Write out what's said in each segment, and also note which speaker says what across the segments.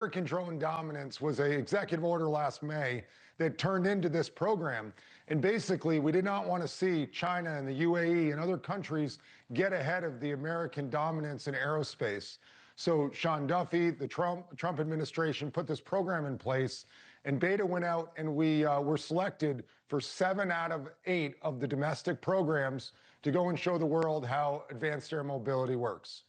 Speaker 1: American drone dominance was an executive order last May that turned into this program. And basically, we did not want to see China and the UAE and other countries get ahead of the American dominance in aerospace. So Sean Duffy, the Trump administration put this program in place, and Beta went out and we were selected for 7 out of 8 of the domestic programs to go and show the world how advanced air mobility works.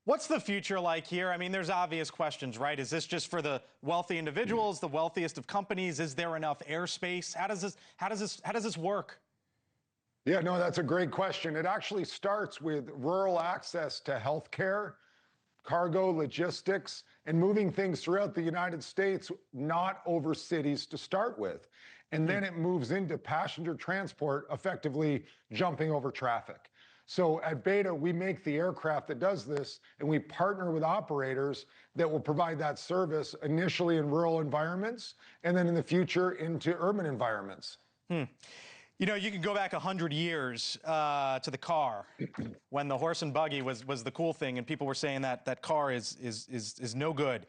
Speaker 2: What's the future like here? I mean, there's obvious questions, right? Is this just for the wealthy individuals, the wealthiest of companies? Is there enough airspace? How does this work?
Speaker 1: Yeah, no, that's a great question. It actually starts with rural access to healthcare, cargo, logistics, and moving things throughout the United States, not over cities to start with. And then it moves into passenger transport, effectively jumping over traffic. So at Beta, we make the aircraft that does this, and we partner with operators that will provide that service initially in rural environments, and then in the future into urban environments.
Speaker 2: You know, you can go back 100 years to the car when the horse and buggy was the cool thing, and people were saying that car is no good.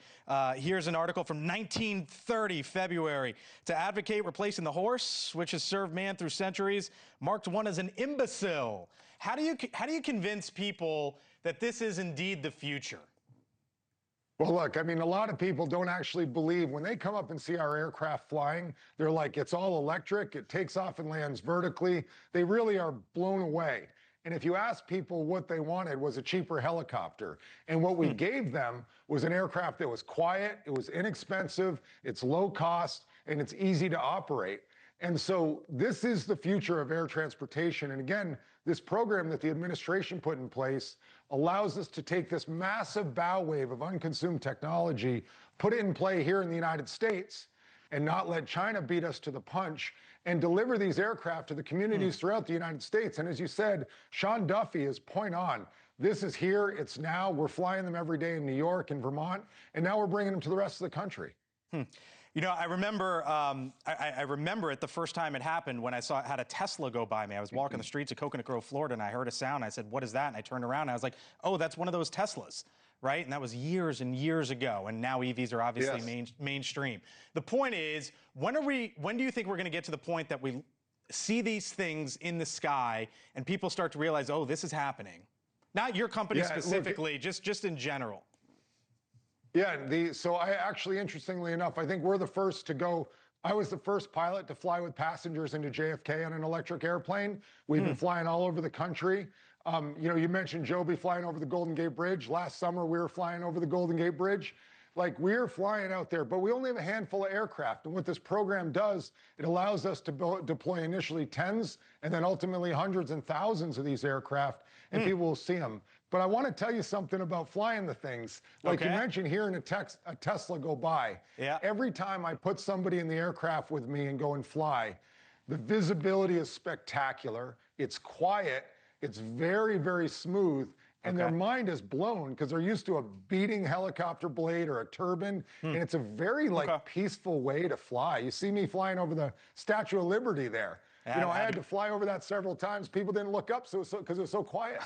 Speaker 2: Here's an article from 1930, February. To advocate replacing the horse, which has served man through centuries, marked one as an imbecile. How do you convince people that this is indeed the future?
Speaker 1: Well, look, I mean, a lot of people don't actually believe when they come up and see our aircraft flying, they're like, it's all electric, it takes off and lands vertically. They really are blown away. And if you ask people what they wanted was a cheaper helicopter. And what we gave them was an aircraft that was quiet, it was inexpensive, it's low cost, and it's easy to operate. And so this is the future of air transportation. And again, this program that the administration put in place allows us to take this massive bow wave of unconsumed technology, put it in play here in the United States, and not let China beat us to the punch, and deliver these aircraft to the communities throughout the United States. And as you said, Sean Duffy is point on. This is here, it's now. We're flying them every day in New York and Vermont, and now we're bringing them to the rest of the country.
Speaker 2: You know, I remember I remember it the first time it happened when I had a Tesla go by me. I was walking the streets of Coconut Grove, Florida, and I heard a sound. I said, "What is that?" And I turned around and I was like, "Oh, that's one of those Teslas." Right? And that was years and years ago. And now EVs are obviously mainstream. The point is, when do you think we're going to get to the point that we see these things in the sky and people start to realize, oh, this is happening? Not your company specifically, just in general.
Speaker 1: Yeah, so I actually, interestingly enough, I think we're the first to go. I was the first pilot to fly with passengers into JFK on an electric airplane. We've been flying all over the country. You know, you mentioned Joby flying over the Golden Gate Bridge. Last summer, we were flying over the Golden Gate Bridge. Like, we're flying out there, but we only have a handful of aircraft. And what this program does, it allows us to deploy initially tens and then ultimately hundreds and thousands of these aircraft, and people will see them. But I want to tell you something about flying the things. Like you mentioned, hearing a Tesla go by. Every time I put somebody in the aircraft with me and go and fly, the visibility is spectacular. It's quiet. It's very, very smooth. And their mind is blown because they're used to a beating helicopter blade or a turbine. And it's a very peaceful way to fly. You see me flying over the Statue of Liberty there. You know, I had to fly over that several times. People didn't look up because it was so quiet.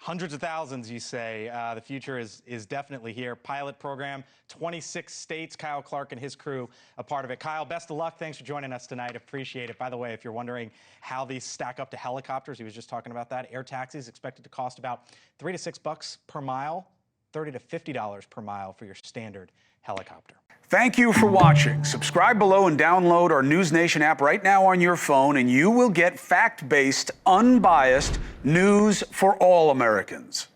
Speaker 2: Hundreds of thousands, you say. The future is definitely here. Pilot program, 26 states. Kyle Clark and his crew a part of it. Kyle, best of luck. Thanks for joining us tonight. Appreciate it. By the way, if you're wondering how these stack up to helicopters, he was just talking about that. Air taxis expected to cost about $3 to $6 per mile, $30 to $50 per mile for your standard helicopter.
Speaker 3: Thank you for watching. Subscribe below and download our NewsNation app right now on your phone, and you will get fact-based, unbiased news for all Americans.